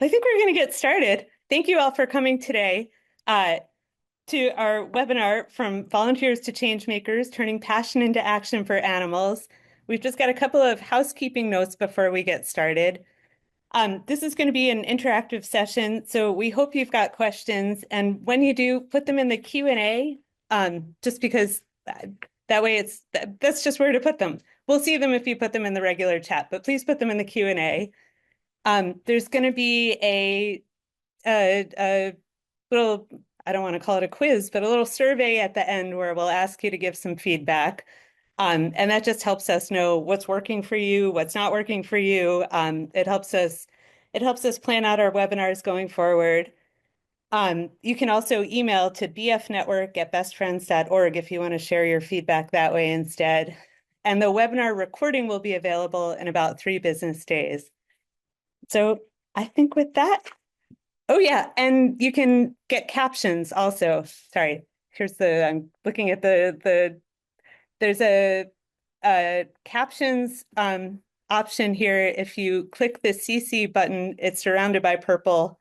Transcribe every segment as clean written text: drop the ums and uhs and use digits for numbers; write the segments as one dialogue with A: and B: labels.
A: I think we're going to get started. Thank you all for coming today uh, to our webinar from Volunteers to Changemakers, Turning Passion into Action for Animals. We've just got a couple of housekeeping notes before we get started. This is going to be an interactive session, so we hope you've got questions. And when you do, put them in the Q&A, just because that way that's just where to put them. We'll see them if you put them in the regular chat, but please put them in the Q&A. There's going to be a little, I don't want to call it a quiz, but a little survey at the end where we'll ask you to give some feedback. And that just helps us know what's working for you, what's not working for you. It helps us plan out our webinars going forward. You can also email to bfnetwork@bestfriends.org if you want to share your feedback that way instead. And the webinar recording will be available in about 3 business days. So I think with that, oh yeah, and you can get captions also. Sorry, I'm looking at there's a captions option here. If you click the CC button, it's surrounded by purple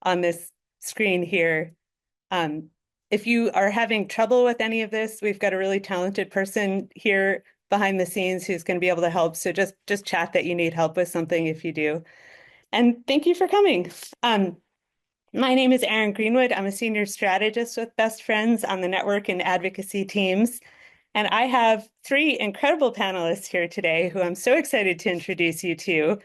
A: on this screen here. If you are having trouble with any of this, we've got a really talented person here behind the scenes who's going to be able to help. So just chat that you need help with something if you do. And thank you for coming. My name is Arin Greenwood. I'm a senior strategist with Best Friends on the network and advocacy teams. And I have 3 incredible panelists here today who I'm so excited to introduce you to.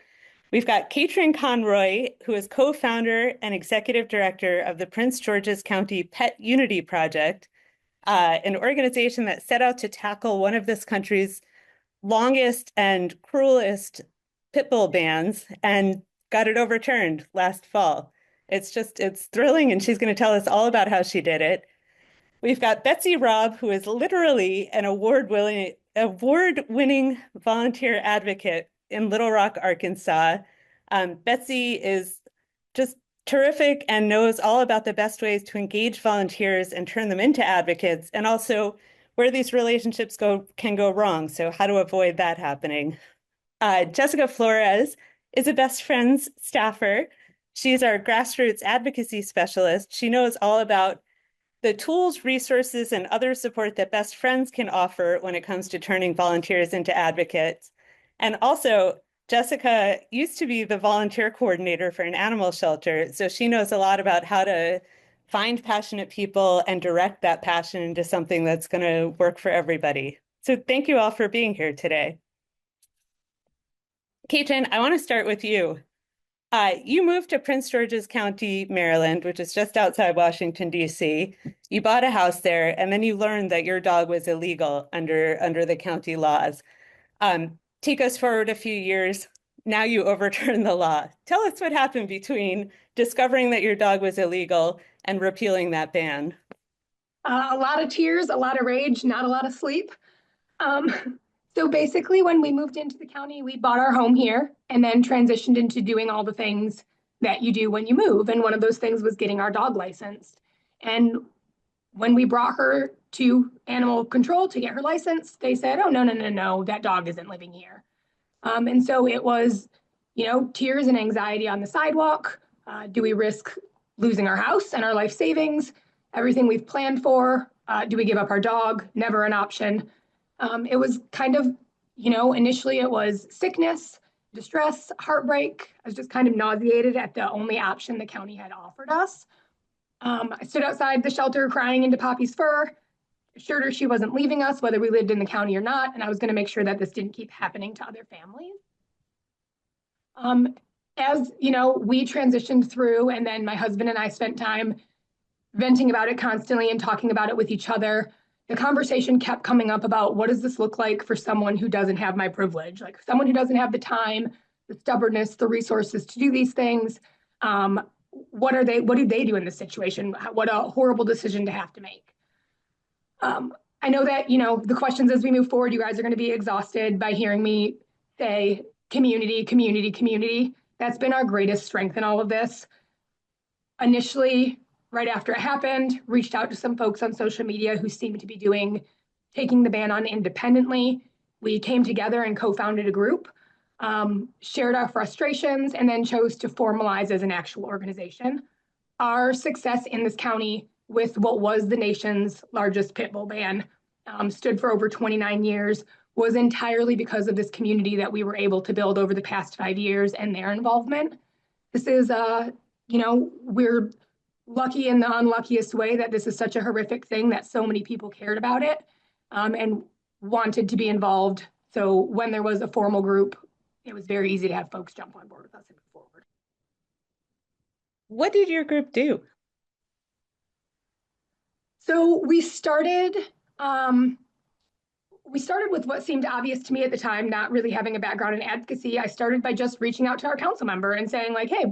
A: We've got Caitrin Conroy, who is co-founder and executive director of the Prince George's County Pet Unity Project, an organization that set out to tackle one of this country's longest and cruelest pit bull bans and got it overturned last fall. It's thrilling, and she's going to tell us all about how she did it. We've got Betsy Robb, who is literally an award-winning volunteer advocate in Little Rock, Arkansas. Betsy is just terrific and knows all about the best ways to engage volunteers and turn them into advocates, and also where these relationships can go wrong, so how to avoid that happening. Jessica Florez is a Best Friends staffer. She's our Grassroots Advocacy Specialist. She knows all about the tools, resources, and other support that Best Friends can offer when it comes to turning volunteers into advocates. And also, Jessica used to be the volunteer coordinator for an animal shelter, so she knows a lot about how to find passionate people and direct that passion into something that's going to work for everybody. So thank you all for being here today. Caitrin, I want to start with you. You moved to Prince George's County, Maryland, which is just outside Washington, D.C. You bought a house there, and then you learned that your dog was illegal under the county laws. Take us forward a few years. Now you overturn the law. Tell us what happened between discovering that your dog was illegal and repealing that ban.
B: A lot of tears, a lot of rage, not a lot of sleep. So basically, when we moved into the county, we bought our home here and then transitioned into doing all the things that you do when you move. And one of those things was getting our dog licensed. And when we brought her to animal control to get her license, they said, oh, no, that dog isn't living here. And so it was, tears and anxiety on the sidewalk. Do we risk losing our house and our life savings? Everything we've planned for? Do we give up our dog? Never an option. It was kind of, initially it was sickness, distress, heartbreak. I was just kind of nauseated at the only option the county had offered us. I stood outside the shelter crying into Poppy's fur, assured her she wasn't leaving us, whether we lived in the county or not, and I was going to make sure that this didn't keep happening to other families. As we transitioned through, and then my husband and I spent time venting about it constantly and talking about it with each other. The conversation kept coming up about what does this look like for someone who doesn't have my privilege, like someone who doesn't have the time, the stubbornness, the resources to do these things. What do they do in this situation? What a horrible decision to have to make. I know that, the questions as we move forward, you guys are going to be exhausted by hearing me say community, community, community. That's been our greatest strength in all of this. Initially, right after it happened, reached out to some folks on social media who seemed to be taking the ban on independently. We came together and co-founded a group. shared our frustrations, and then chose to formalize as an actual organization. Our success in this county with what was the nation's largest pit bull ban, stood for over 29 years, was entirely because of this community that we were able to build over the past 5 years and their involvement. This is, we're lucky in the unluckiest way that this is such a horrific thing that so many people cared about it, and wanted to be involved. So when there was a formal group, it was very easy to have folks jump on board with us and move forward.
A: What did your group do?
B: So we started with what seemed obvious to me at the time, not really having a background in advocacy. I started by just reaching out to our council member and saying like, hey,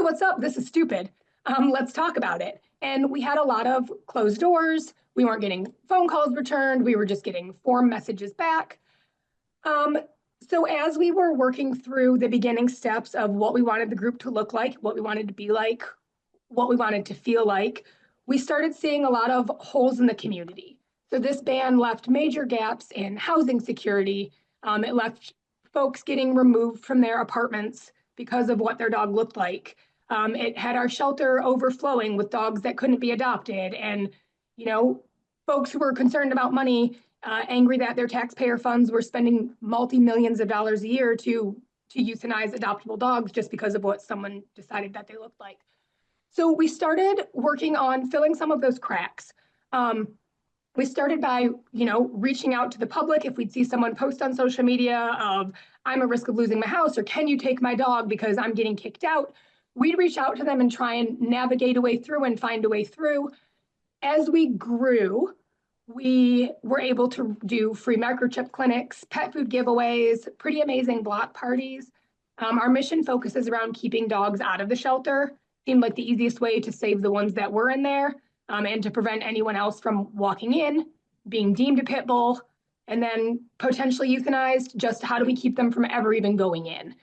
B: what's up? This is stupid. Let's talk about it. And we had a lot of closed doors. We weren't getting phone calls returned. We were just getting form messages back. So as we were working through the beginning steps of what we wanted the group to look like, what we wanted to be like, what we wanted to feel like, we started seeing a lot of holes in the community. So this ban left major gaps in housing security. It left folks getting removed from their apartments because of what their dog looked like. It had our shelter overflowing with dogs that couldn't be adopted, and folks who were concerned about money, angry that their taxpayer funds were spending multi-millions of dollars a year to euthanize adoptable dogs just because of what someone decided that they looked like. So we started working on filling some of those cracks. We started by, reaching out to the public. If we'd see someone post on social media of, I'm at risk of losing my house, or can you take my dog because I'm getting kicked out, we'd reach out to them and try and navigate a way through and find a way through. As we grew, we were able to do free microchip clinics, pet food giveaways, pretty amazing block parties. Our mission focuses around keeping dogs out of the shelter. Seemed like the easiest way to save the ones that were in there, and to prevent anyone else from walking in, being deemed a pit bull, and then potentially euthanized. Just how do we keep them from ever even going in?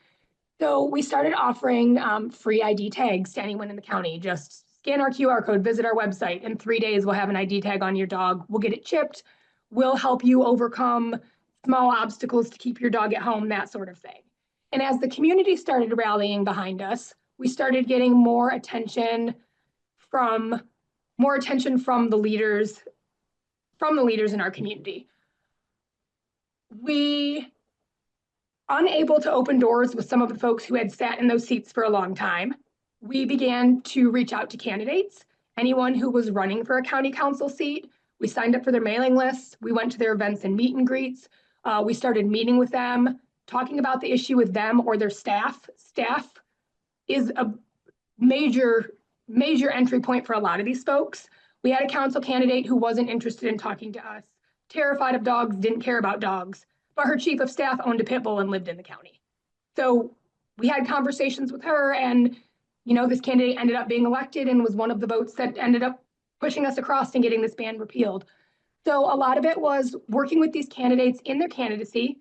B: So we started offering free ID tags to anyone in the county. Just scan our QR code, visit our website. In 3 days, we'll have an ID tag on your dog. We'll get it chipped. We'll help you overcome small obstacles to keep your dog at home, that sort of thing. And as the community started rallying behind us, we started getting more attention from the leaders in our community. We, unable to open doors with some of the folks who had sat in those seats for a long time, we began to reach out to candidates, anyone who was running for a county council seat. We signed up for their mailing lists. We went to their events and meet and greets. We started meeting with them, talking about the issue with them or their staff. Staff is a major entry point for a lot of these folks. We had a council candidate who wasn't interested in talking to us, terrified of dogs, didn't care about dogs, but her chief of staff owned a pit bull and lived in the county. So we had conversations with her, and this candidate ended up being elected and was one of the votes that ended up pushing us across and getting this ban repealed. So a lot of it was working with these candidates in their candidacy,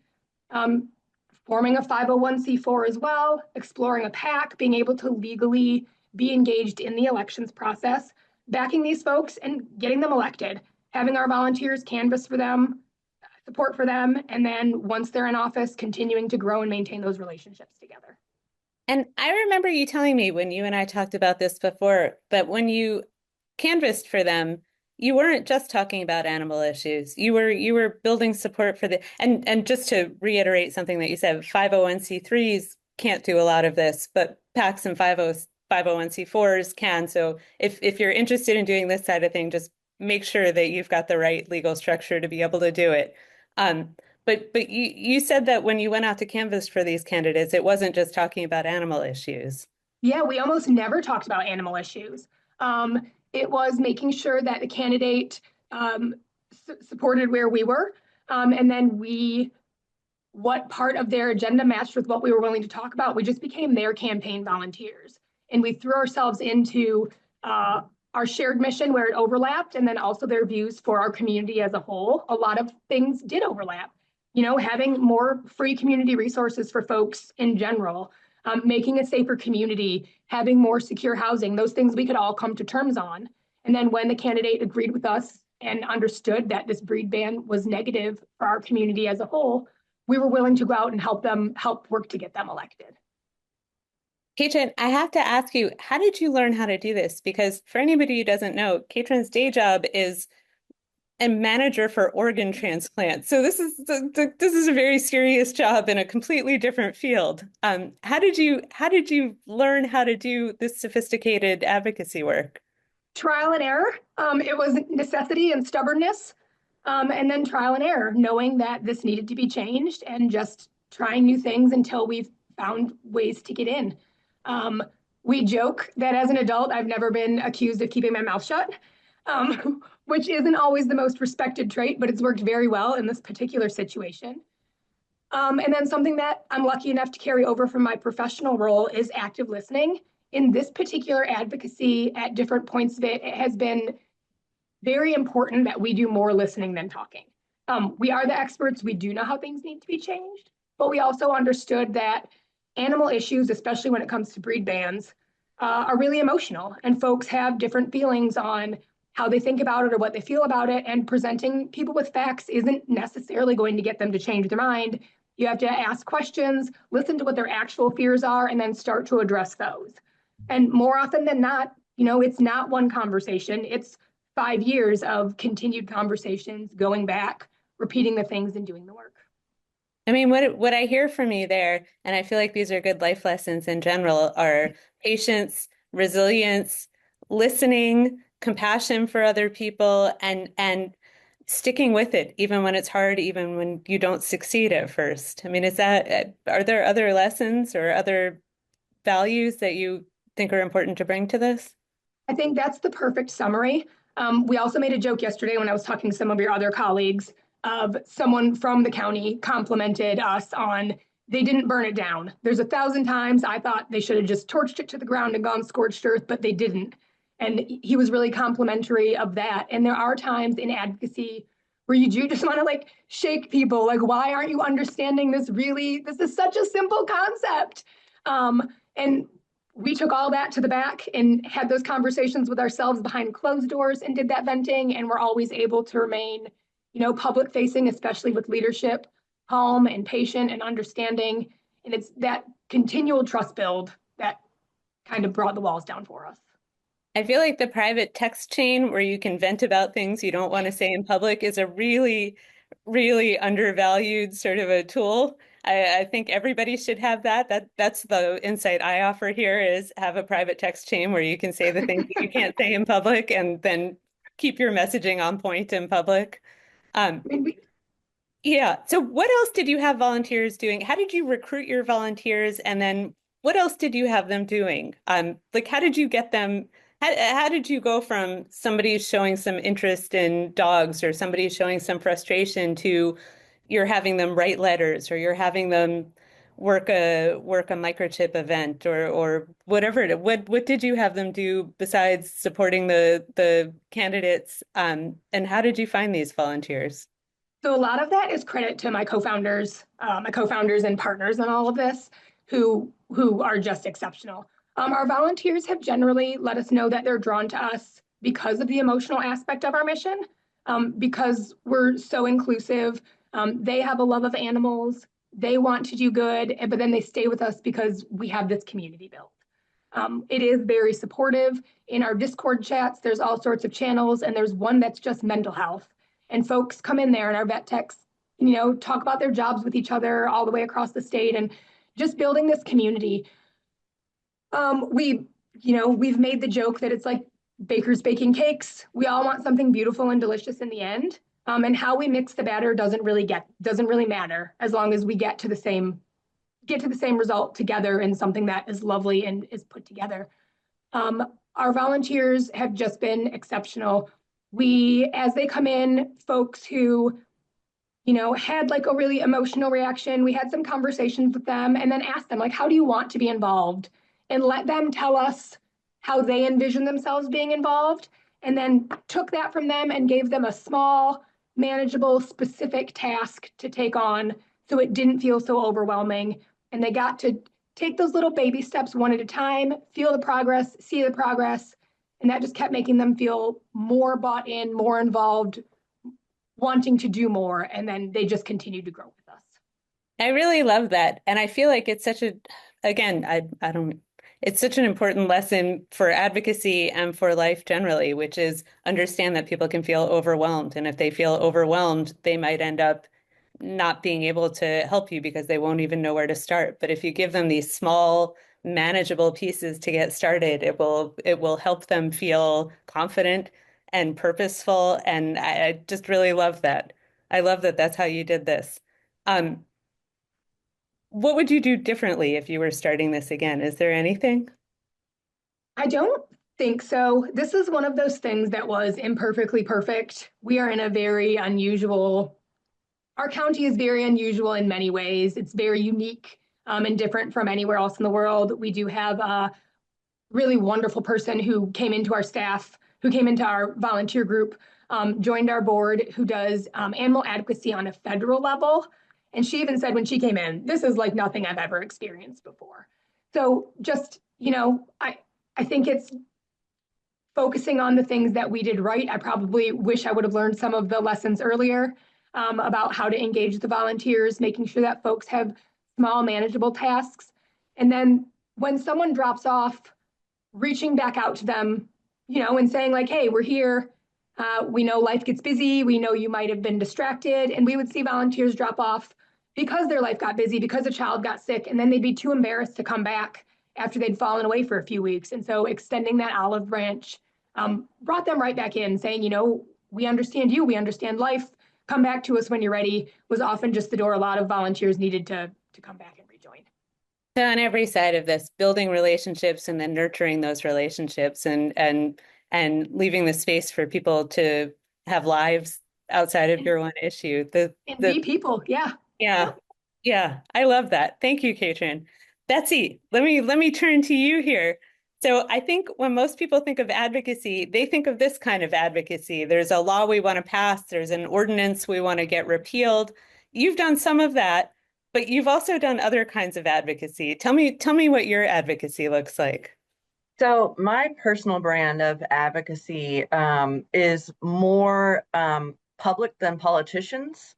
B: forming a 501c4 as well, exploring a PAC, being able to legally be engaged in the elections process, backing these folks and getting them elected, having our volunteers canvass for them, support for them, and then once they're in office, continuing to grow and maintain those relationships together.
A: And I remember you telling me when you and I talked about this before, but when you canvassed for them, you weren't just talking about animal issues. You were building support for and just to reiterate something that you said, 501c3s can't do a lot of this, but PACs and 501c4s can. So if you're interested in doing this side of thing, just make sure that you've got the right legal structure to be able to do it. But you said that when you went out to canvass for these candidates, it wasn't just talking about animal issues.
B: Yeah, we almost never talked about animal issues. It was making sure that the candidate supported where we were, and then what part of their agenda matched with what we were willing to talk about. We just became their campaign volunteers, and we threw ourselves into our shared mission where it overlapped, and then also their views for our community as a whole. A lot of things did overlap. Having more free community resources for folks in general, making a safer community, having more secure housing, those things we could all come to terms on. And then when the candidate agreed with us and understood that this breed ban was negative for our community as a whole, we were willing to go out and help work to get them elected.
A: Caitrin, I have to ask you, how did you learn how to do this? Because for anybody who doesn't know, Caitrin's day job is a manager for organ transplant. So this is a very serious job in a completely different field. How did you learn how to do this sophisticated advocacy work?
B: Trial and error. It was necessity and stubbornness, and then trial and error, knowing that this needed to be changed and just trying new things until we've found ways to get in. We joke that as an adult, I've never been accused of keeping my mouth shut, which isn't always the most respected trait, but it's worked very well in this particular situation. And then something that I'm lucky enough to carry over from my professional role is active listening. In this particular advocacy at different points of it, it has been very important that we do more listening than talking. We are the experts. We do know how things need to be changed, but we also understood that animal issues, especially when it comes to breed bans, are really emotional, and folks have different feelings on how they think about it or what they feel about it, and presenting people with facts isn't necessarily going to get them to change their mind. You have to ask questions, listen to what their actual fears are, and then start to address those. And more often than not, it's not one conversation, it's 5 years of continued conversations, going back, repeating the things and doing the work.
A: I mean, what I hear from you there, and I feel like these are good life lessons in general, are patience, resilience, listening, compassion for other people, and sticking with it, even when it's hard, even when you don't succeed at first. I mean, are there other lessons or other values that you think are important to bring to this?
B: I think that's the perfect summary. We also made a joke yesterday when I was talking to some of your other colleagues of someone from the county complimented us on they didn't burn it down. There's 1,000 times I thought they should have just torched it to the ground and gone scorched earth, but they didn't. And he was really complimentary of that. And there are times in advocacy where you do just want to like shake people, like, why aren't you understanding this? Really, this is such a simple concept. And we took all that to the back and had those conversations with ourselves behind closed doors and did that venting. And we're always able to remain, public facing, especially with leadership, calm and patient and understanding. And it's that continual trust build that kind of brought the walls down for us.
A: I feel like the private text chain where you can vent about things you don't want to say in public is a really, really undervalued sort of a tool. I think everybody should have that. That's the insight I offer here is have a private text chain where you can say the things that you can't say in public and then keep your messaging on point in public. Um, yeah. So what else did you have volunteers doing? How did you recruit your volunteers? And then what else did you have them doing? Like how did you get them? How did you go from somebody showing some interest in dogs or somebody showing some frustration to you're having them write letters or you're having them work a microchip event or whatever what did you have them do besides supporting the candidates? And how did you find these volunteers?
B: So a lot of that is credit to my co-founders and partners in all of this, who are just exceptional. Our volunteers have generally let us know that they're drawn to us because of the emotional aspect of our mission, because we're so inclusive. They have a love of animals. They want to do good, but then they stay with us because we have this community built. It is very supportive. In our Discord chats, there's all sorts of channels, and there's one that's just mental health. And folks come in there and our vet techs, talk about their jobs with each other all the way across the state and just building this community. We've made the joke that it's like bakers baking cakes. We all want something beautiful and delicious in the end. And how we mix the batter doesn't really matter as long as we get to the same result together in something that is lovely and is put together. Our volunteers have just been exceptional. As they come in, folks who, had like a really emotional reaction, we had some conversations with them and then asked them, like, how do you want to be involved? And let them tell us how they envision themselves being involved. And then took that from them and gave them a small, manageable, specific task to take on so it didn't feel so overwhelming. And they got to take those little baby steps one at a time, feel the progress, see the progress. And that just kept making them feel more bought in, more involved, wanting to do more. And then they just continued to grow with us.
A: I really love that. And I feel like it's such a, again, I don't, it's such an important lesson for advocacy and for life generally, which is understand that people can feel overwhelmed. And if they feel overwhelmed, they might end up not being able to help you because they won't even know where to start. But if you give them these small, manageable pieces to get started, it will help them feel confident and purposeful. And I just really love that. I love that that's how you did this. Um, what would you do differently if you were starting this again? Is there anything?
B: I don't think so. This is one of those things that was imperfectly perfect. We are in a very unusual, our county is very unusual in many ways. It's very unique and different from anywhere else in the world. We do have a really wonderful person who came into our staff, who came into our volunteer group, joined our board, who does animal advocacy on a federal level. And she even said when she came in, this is like nothing I've ever experienced before. So just, I think it's focusing on the things that we did right. I probably wish I would have learned some of the lessons earlier about how to engage the volunteers, making sure that folks have small, manageable tasks. And then when someone drops off, reaching back out to them, and saying like, hey, we're here. We know life gets busy. We know you might have been distracted. And we would see volunteers drop off because their life got busy, because a child got sick, and then they'd be too embarrassed to come back after they'd fallen away for a few weeks. And so extending that olive branch brought them right back in, saying, we understand you, we understand life. Come back to us when you're ready, was often just the door a lot of volunteers needed to come back and rejoin.
A: So on every side of this, building relationships and then nurturing those relationships and leaving the space for people to have lives outside of
B: And,
A: your one issue. The
B: and
A: the
B: be people. Yeah.
A: Yeah.
B: Yep.
A: Yeah. I love that. Thank you, Caitrin. Betsy, let me turn to you here. So I think when most people think of advocacy, they think of this kind of advocacy. There's a law we want to pass, there's an ordinance we want to get repealed. You've done some of that, but you've also done other kinds of advocacy. Tell me what your advocacy looks like.
C: So my personal brand of advocacy is more public than politicians.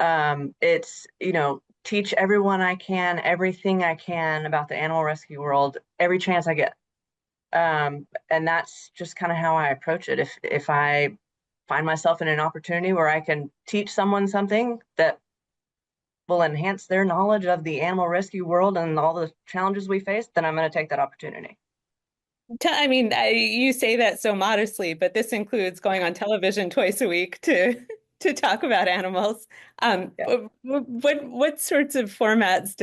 C: It's, teach everyone I can, everything I can about the animal rescue world, every chance I get. And that's just kind of how I approach it. If I find myself in an opportunity where I can teach someone something that will enhance their knowledge of the animal rescue world and all the challenges we face, then I'm going to take that opportunity.
A: I mean, you say that so modestly, but this includes going on television twice a week to to talk about animals.
C: Yeah.
A: What sorts of formats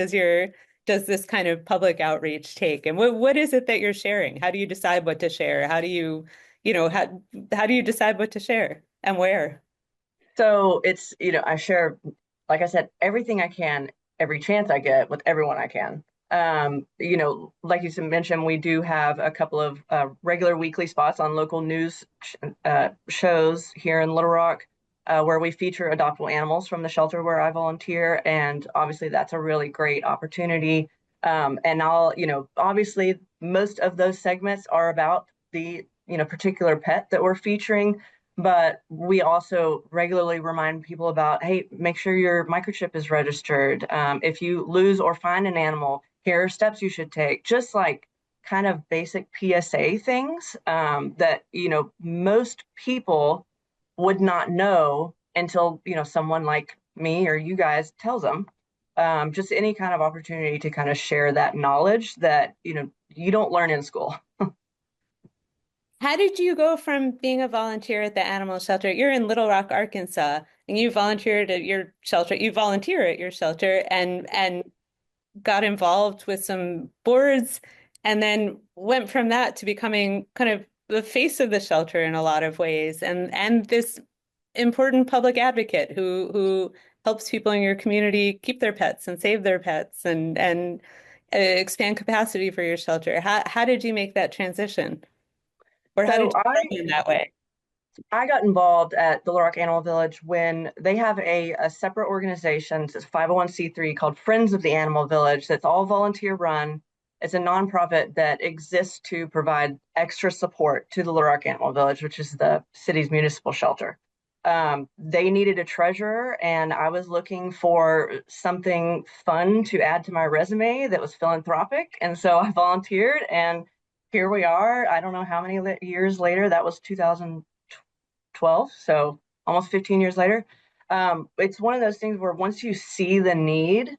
A: does this kind of public outreach take, and what is it that you're sharing? How do you decide what to share? How do you, how do you decide what to share and where?
C: So it's, I share, like I said, everything I can, every chance I get with everyone I can. Like you mentioned, we do have a couple of regular weekly spots on local news shows here in Little Rock where we feature adoptable animals from the shelter where I volunteer. And obviously, that's a really great opportunity. And obviously, most of those segments are about the, particular pet that we're featuring. But we also regularly remind people about, hey, make sure your microchip is registered. If you lose or find an animal, here are steps you should take. Just like kind of basic PSA things that, most people would not know until, someone like me or you guys tells them. Just any kind of opportunity to kind of share that knowledge that, you don't learn in school.
A: How did you go from being a volunteer at the animal shelter? You're in Little Rock, Arkansas, and you volunteered at your shelter. You volunteer at your shelter and got involved with some boards and then went from that to becoming kind of the face of the shelter in a lot of ways and this important public advocate who helps people in your community keep their pets and save their pets and expand capacity for your shelter. How did you make that transition? Or how
C: So
A: did you get in that way?
C: I got involved at the Little Rock Animal Village when they have a separate organization. It's a 501c3 called Friends of the Animal Village that's all volunteer run. It's a nonprofit that exists to provide extra support to the Little Rock Animal Village, which is the city's municipal shelter. They needed a treasurer, and I was looking for something fun to add to my resume that was philanthropic. And so I volunteered, and here we are. I don't know how many years later. That was 2012, so almost 15 years later. It's one of those things where once you see the need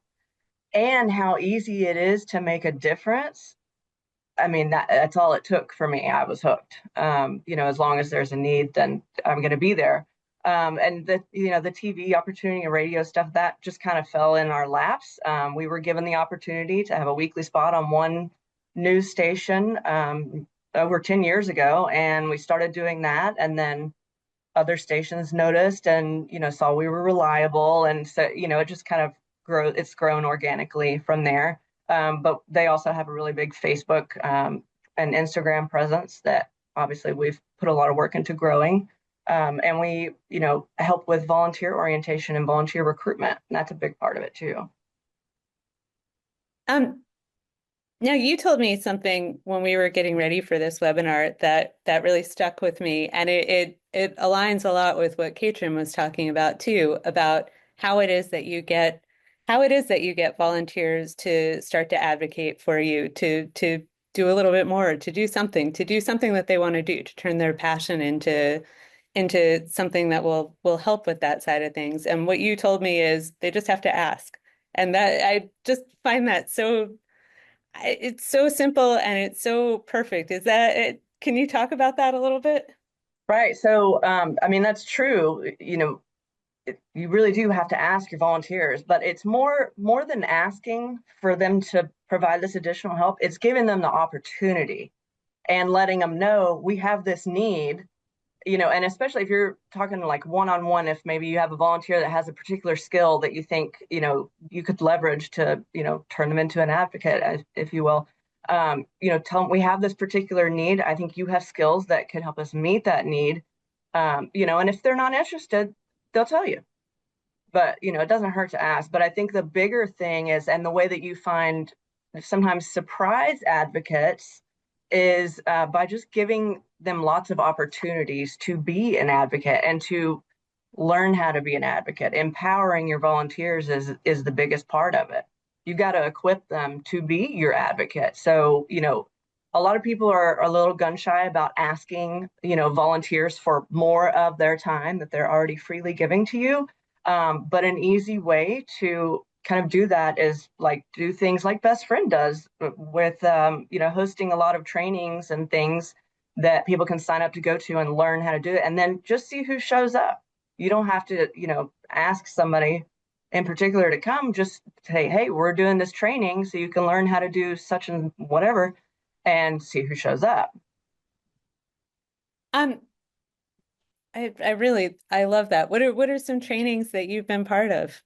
C: and how easy it is to make a difference, I mean, that's all it took for me. I was hooked. As long as there's a need, then I'm going to be there. And the TV opportunity and radio stuff, that just kind of fell in our laps. We were given the opportunity to have a weekly spot on one news station over 10 years ago, and we started doing that. And then other stations noticed and, saw we were reliable. And so, it just kind of it's grown organically from there. But they also have a really big Facebook and Instagram presence that obviously we've put a lot of work into growing. And we, help with volunteer orientation and volunteer recruitment. And that's a big part of it too.
A: Now you told me something when we were getting ready for this webinar that really stuck with me, and it aligns a lot with what Caitrin was talking about too, about how it is that you get volunteers to start to advocate for you, to do a little bit more, to do something that they want to do, to turn their passion into something that will help with that side of things. And what you told me is they just have to ask. And that I just find that it's so simple and it's so perfect. Is that it? Can you talk about that a little bit?
C: Right. So, I mean, that's true. You really do have to ask your volunteers, but it's more than asking for them to provide this additional help. It's giving them the opportunity and letting them know we have this need, and especially if you're talking like one-on-one, if maybe you have a volunteer that has a particular skill that you think, you could leverage to, turn them into an advocate, if you will. Tell them we have this particular need. I think you have skills that could help us meet that need. And if they're not interested, they'll tell you. But, it doesn't hurt to ask. But I think the bigger thing is, and the way that you find sometimes surprise advocates is by just giving them lots of opportunities to be an advocate and to learn how to be an advocate. Empowering your volunteers is the biggest part of it. You've got to equip them to be your advocate. So, a lot of people are a little gun shy about asking, volunteers for more of their time that they're already freely giving to you. But an easy way to kind of do that is like do things like Best Friend does with, hosting a lot of trainings and things that people can sign up to go to and learn how to do it. And then just see who shows up. You don't have to, ask somebody in particular to come. Just say, hey, we're doing this training so you can learn how to do such and whatever, and see who shows up.
A: I love that. What are some trainings that you've been part of?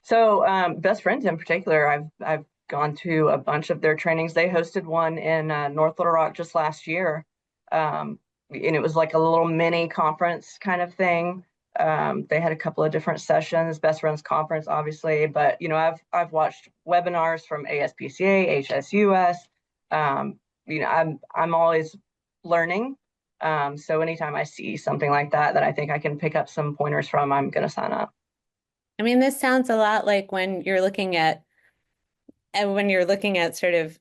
C: So Best Friends in particular, I've gone to a bunch of their trainings. They hosted one in North Little Rock just last year, and it was like a little mini conference kind of thing. They had a couple of different sessions, Best Friends Conference, obviously, but I've watched webinars from ASPCA, HSUS. I'm always learning. So anytime I see something like that I think I can pick up some pointers from, I'm going to sign up.
A: I mean, this sounds a lot like when you're looking at sort of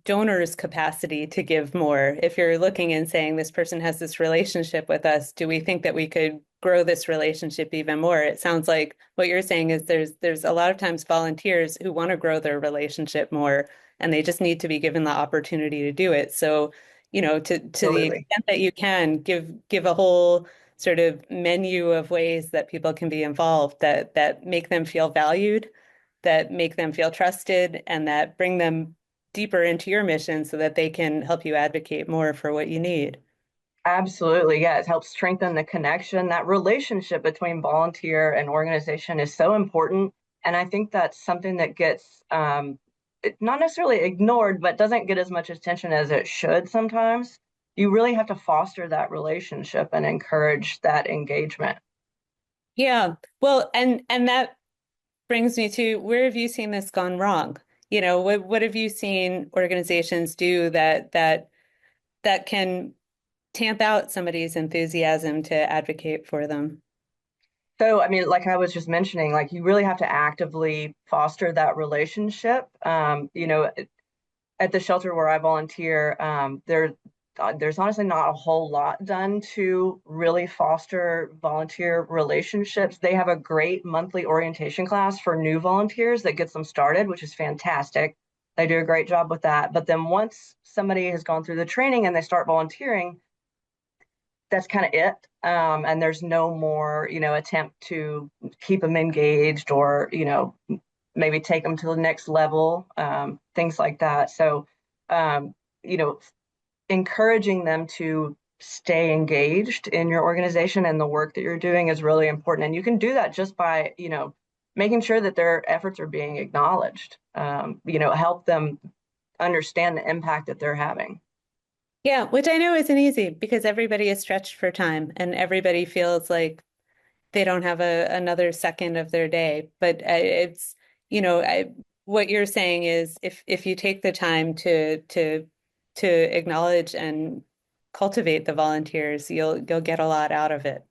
A: donors' capacity to give more. If you're looking and saying this person has this relationship with us, do we think that we could grow this relationship even more? It sounds like what you're saying is there's a lot of times volunteers who want to grow their relationship more, and they just need to be given the opportunity to do it. So, to the extent that you can give a whole sort of menu of ways that people can be involved that make them feel valued, that make them feel trusted, and that bring them deeper into your mission so that they can help you advocate more for what you need.
C: Absolutely. Yeah. It helps strengthen the connection. That relationship between volunteer and organization is so important. And I think that's something that gets not necessarily ignored, but doesn't get as much attention as it should sometimes. You really have to foster that relationship and encourage that engagement.
A: Yeah. Well, and that brings me to, where have you seen this gone wrong? What have you seen organizations do that can tamp out somebody's enthusiasm to advocate for them?
C: So, I mean, like I was just mentioning, like you really have to actively foster that relationship. At the shelter where I volunteer, there's honestly not a whole lot done to really foster volunteer relationships. They have a great monthly orientation class for new volunteers that gets them started, which is fantastic. They do a great job with that. But then once somebody has gone through the training and they start volunteering, that's kind of it. And there's no more, attempt to keep them engaged or, maybe take them to the next level, things like that. So, um, you know, encouraging them to stay engaged in your organization and the work that you're doing is really important. And you can do that just by, making sure that their efforts are being acknowledged, help them understand the impact that they're having.
A: Yeah, which I know isn't easy because everybody is stretched for time and everybody feels like they don't have another second of their day. But it's, what you're saying is if you take the time to acknowledge and cultivate the volunteers, you'll get a lot out of it.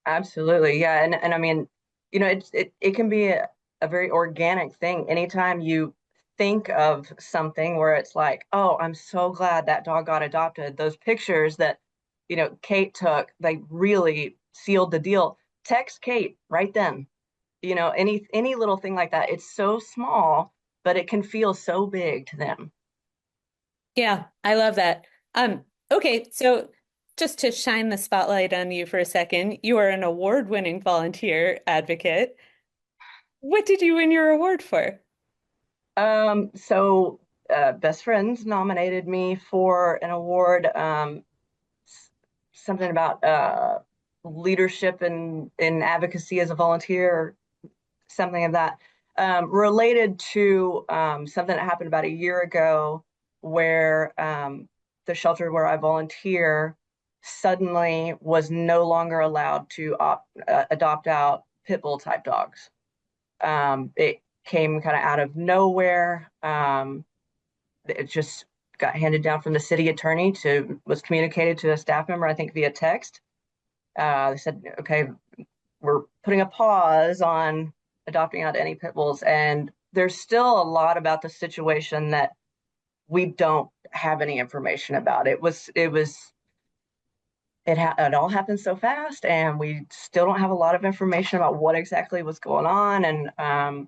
C: Absolutely. Yeah. And I mean, it can be a very organic thing. Anytime you think of something where it's like, oh, I'm so glad that dog got adopted. Those pictures that, Kate took, they really sealed the deal. Text Kate right then. Any little thing like that. It's so small, but it can feel so big to them.
A: Yeah, I love that. Okay, so just to shine the spotlight on you for a second, you are an award-winning volunteer advocate. What did you win your award for?
C: So Best Friends nominated me for an award, something about leadership in advocacy as a volunteer, or something of that, related to something that happened about a year ago, where the shelter where I volunteer suddenly was no longer allowed to adopt out pit bull type dogs. It came kind of out of nowhere. It just got handed down from the city attorney was communicated to a staff member, I think via text. They said, okay, we're putting a pause on adopting out any pit bulls. And there's still a lot about the situation that we don't have any information about. It all happened so fast, and we still don't have a lot of information about what exactly was going on. And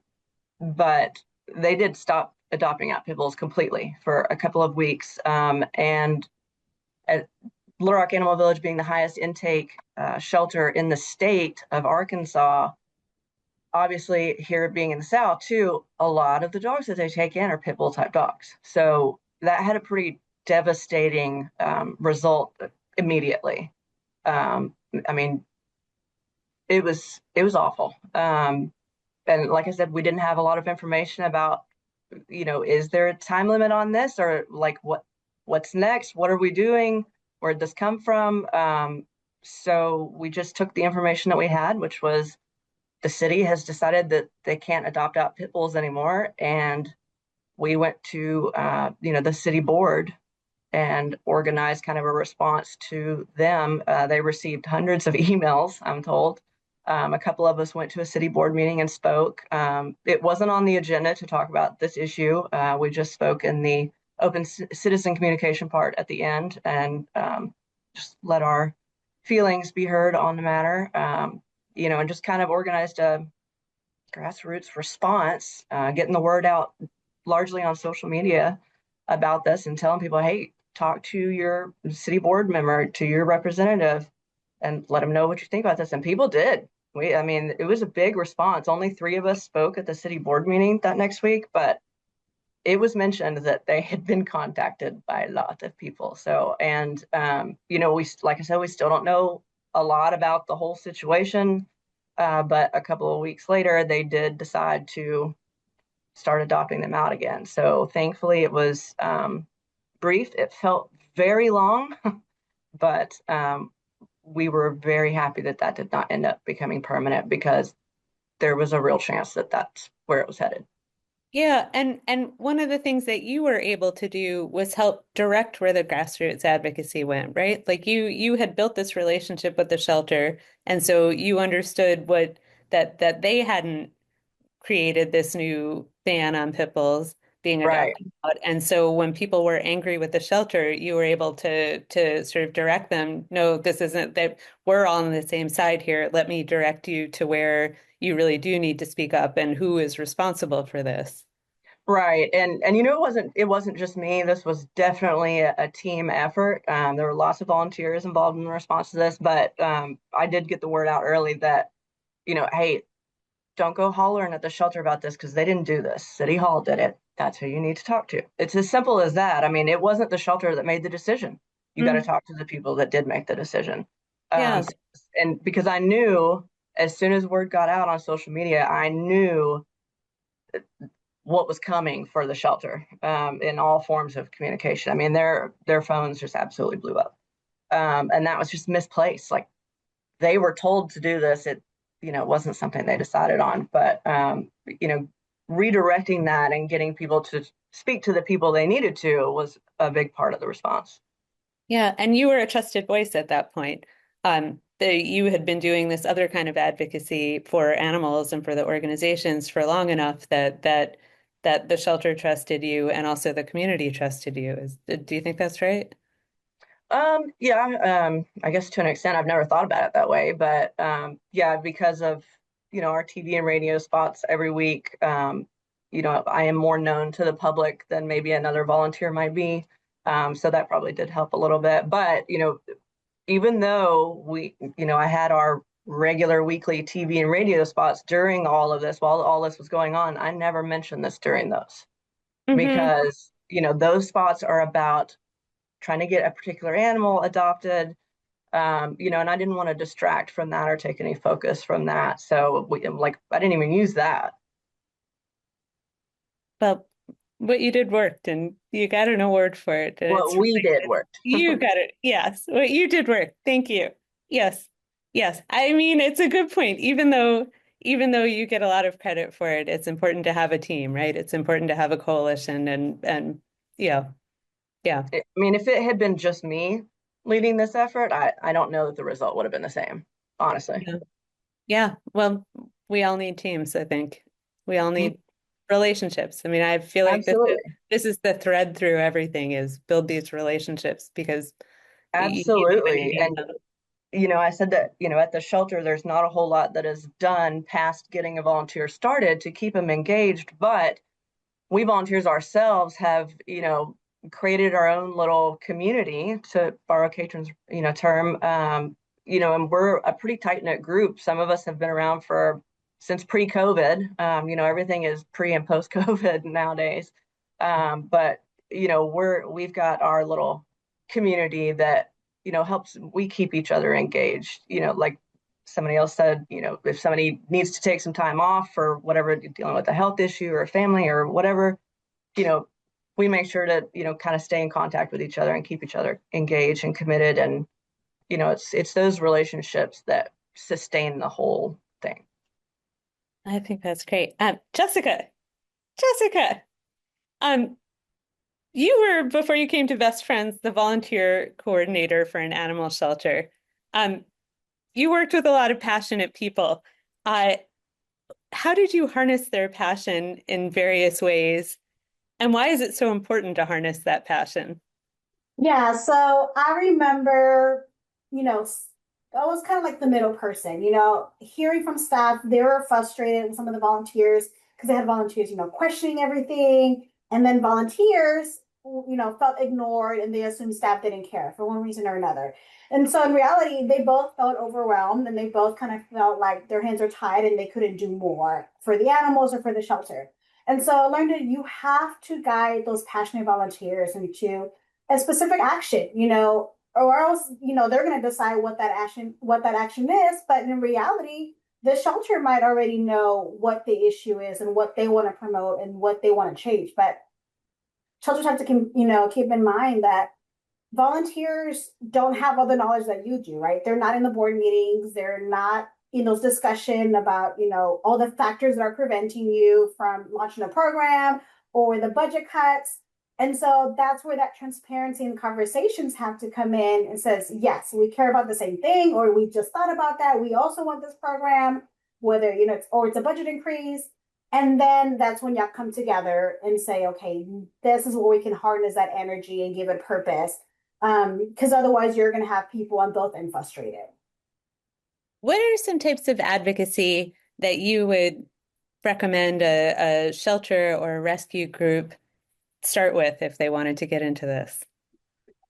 C: but they did stop adopting out pit bulls completely for a couple of weeks. And at Little Rock Animal Village being the highest intake shelter in the state of Arkansas, obviously here being in the South too, a lot of the dogs that they take in are pit bull type dogs. So that had a pretty devastating result immediately. Um, I mean, it was awful. And like I said, we didn't have a lot of information about, is there a time limit on this, or like what's next? What are we doing? Where'd this come from? So we just took the information that we had, which was the city has decided that they can't adopt out pit bulls anymore. And we went to, the city board and organized kind of a response to them. They received hundreds of emails, I'm told. A couple of us went to a city board meeting and spoke. It wasn't on the agenda to talk about this issue. We just spoke in the open citizen communication part at the end, and just let our feelings be heard on the matter. And just kind of organized a grassroots response, getting the word out largely on social media about this and telling people, hey, talk to your city board member, to your representative, and let them know what you think about this. And people did. I mean, it was a big response. Only 3 of us spoke at the city board meeting that next week, but it was mentioned that they had been contacted by a lot of people. So, and, like I said, we still don't know a lot about the whole situation. But a couple of weeks later, they did decide to start adopting them out again. So thankfully, it was brief. It felt very long, but we were very happy that that did not end up becoming permanent, because there was a real chance that that's where it was headed.
A: Yeah, and one of the things that you were able to do was help direct where the grassroots advocacy went, right? Like you had built this relationship with the shelter, and so you understood what that they hadn't created this new ban on pit bulls being
C: Right.
A: adopted out. And so when people were angry with the shelter, you were able to sort of direct them, no, this isn't that we're all on the same side here. Let me direct you to where you really do need to speak up and who is responsible for this.
C: Right. And it wasn't just me. This was definitely a team effort. There were lots of volunteers involved in the response to this, but I did get the word out early that, hey, don't go hollering at the shelter about this because they didn't do this. City Hall did it. That's who you need to talk to. It's as simple as that. I mean, it wasn't the shelter that made the decision. You got to
A: Mm,
C: talk to the people that did make the decision.
A: yeah.
C: And because I knew as soon as word got out on social media, I knew what was coming for the shelter in all forms of communication. I mean, their phones just absolutely blew up, and that was just misplaced. Like they were told to do this. It wasn't something they decided on, but redirecting that and getting people to speak to the people they needed to was a big part of the response.
A: Yeah, and you were a trusted voice at that point. You had been doing this other kind of advocacy for animals and for the organizations for long enough that the shelter trusted you and also the community trusted you. Do you think that's right?
C: Yeah, I guess to an extent, I've never thought about it that way, but yeah, because of our TV and radio spots every week, I am more known to the public than maybe another volunteer might be. So that probably did help a little bit. But even though I had our regular weekly TV and radio spots during all of this, while all this was going on, I never mentioned this during those
A: Hmm.
C: because those spots are about trying to get a particular animal adopted, and I didn't want to distract from that or take any focus from that. So I didn't even use that.
A: Well, what you did worked, and you got an award for it, and
C: What we did worked.
A: you got it. Yes, what you did work. Thank you. Yes, yes. I mean, it's a good point. Even though you get a lot of credit for it, it's important to have a team, right? It's important to have a coalition, and yeah, yeah,
C: I mean, if it had been just me leading this effort, I don't know that the result would have been the same, honestly.
A: yeah, yeah. Well, we all need teams, I think. We all
C: Mhm.
A: need relationships. I mean, I feel like
C: Absolutely.
A: this is the thread through everything is build these relationships because you need them and you
C: Absolutely.
A: need
C: And
A: them.
C: I said that, at the shelter, there's not a whole lot that is done past getting a volunteer started to keep them engaged, but we volunteers ourselves have, created our own little community, to borrow Caitrin's, term, and we're a pretty tight knit group. Some of us have been around for since pre-COVID. Everything is pre and post COVID nowadays. But we've got our little community that helps we keep each other engaged. Like somebody else said, if somebody needs to take some time off for whatever, dealing with a health issue or a family or whatever, you know, we make sure to, kind of stay in contact with each other and keep each other engaged and committed. And, it's those relationships that sustain the whole thing.
A: I think that's great. Jessica, um, you were before you came to Best Friends, the volunteer coordinator for an animal shelter. Um, you worked with a lot of passionate people. Uh, how did you harness their passion in various ways? And why is it so important to harness that passion?
D: Yeah, so I remember, I was kind of like the middle person, hearing from staff, they were frustrated with some of the volunteers because they had volunteers, questioning everything. And then volunteers, felt ignored and they assumed staff didn't care for one reason or another. And so in reality, they both felt overwhelmed and they both kind of felt like their hands are tied and they couldn't do more for the animals or for the shelter. And so I learned that you have to guide those passionate volunteers into a specific action, or else, they're going to decide what that action is. But in reality, the shelter might already know what the issue is and what they want to promote and what they want to change. But shelters have to, keep in mind that volunteers don't have all the knowledge that you do, right? They're not in the board meetings. They're not those discussion about, all the factors that are preventing you from launching a program or the budget cuts. And so that's where that transparency and conversations have to come in and says, yes, we care about the same thing, or we just thought about that. We also want this program, whether, it's a budget increase. And then that's when y'all come together and say, okay, this is where we can harness that energy and give it purpose. Because otherwise you're going to have people on both ends frustrated.
A: What are some types of advocacy that you would recommend a shelter or a rescue group start with if they wanted to get into this?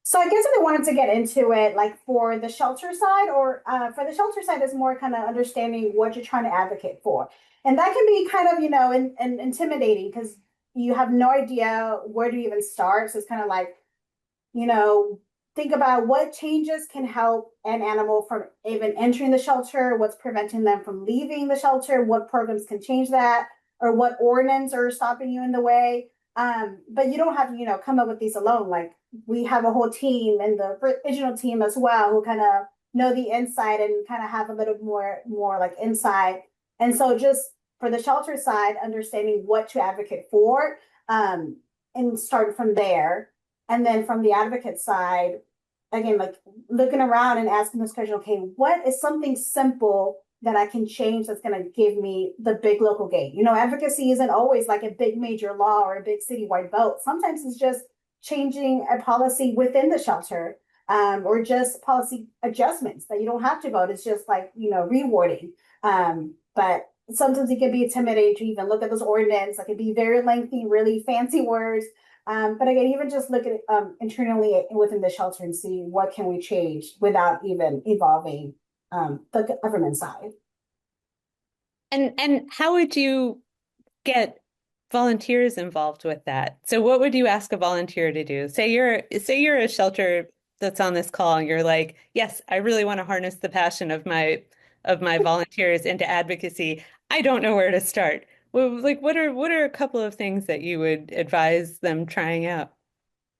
D: So I guess if they wanted to get into it, like for the shelter side, or for the shelter side is more kind of understanding what you're trying to advocate for. And that can be kind of, intimidating because you have no idea where to even start. So it's kind of like, think about what changes can help an animal from even entering the shelter, what's preventing them from leaving the shelter, what programs can change that, or what ordinance are stopping you in the way. But you don't have to, come up with these alone. Like we have a whole team and the original team as well who kind of know the inside and kind of have a little more like insight. And so just for the shelter side, understanding what to advocate for, and start from there. And then from the advocate side, again, like looking around and asking this question, okay, what is something simple that I can change that's going to give me the big local gain? Advocacy isn't always like a big major law or a big citywide vote. Sometimes it's just changing a policy within the shelter, or just policy adjustments that you don't have to vote. It's just like, rewarding. But sometimes it can be intimidating to even look at those ordinance. It can be very lengthy, really fancy words. But again, even just look at it internally within the shelter and see what can we change without even involving the government side.
A: And how would you get volunteers involved with that? So what would you ask a volunteer to do? Say you're a shelter that's on this call and you're like, yes, I really want to harness the passion of my volunteers into advocacy. I don't know where to start. Well, like what are a couple of things that you would advise them trying out?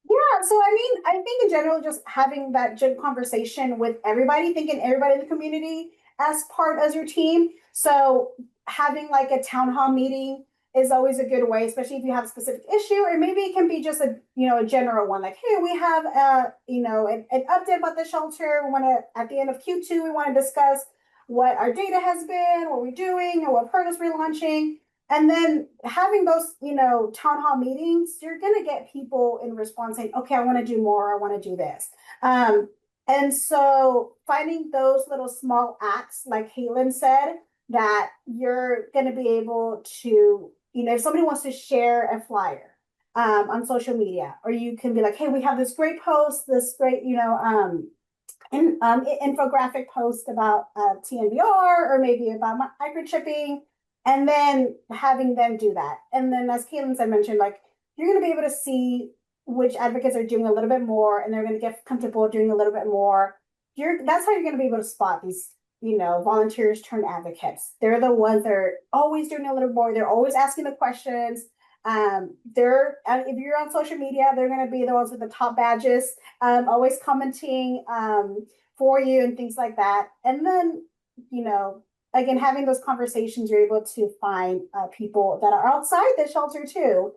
D: Yeah, so I think in general, just having that good conversation with everybody, thinking everybody in the community as part as your team. So having like a town hall meeting is always a good way, especially if you have a specific issue, or maybe it can be just a general one, like, hey, we have an update about the shelter. We want to, at the end of Q2, we want to discuss what our data has been, what we're doing, and what programs we're launching. And then having those, town hall meetings, you're going to get people in response saying, okay, I want to do more. I want to do this. And so finding those little small acts, like Caitlin said, that you're going to be able to, if somebody wants to share a flyer on social media, or you can be like, hey, we have this great post, this great, infographic post about TNVR, or maybe about microchipping. And then having them do that. And then as Caitlin said, mentioned, like you're going to be able to see which advocates are doing a little bit more, and they're going to get comfortable doing a little bit more. That's how you're going to be able to spot these, volunteers turned advocates. They're the ones that are always doing a little more. They're always asking the questions. If you're on social media, they're going to be the ones with the top badges, always commenting for you and things like that. And then, again, having those conversations, you're able to find people that are outside the shelter too.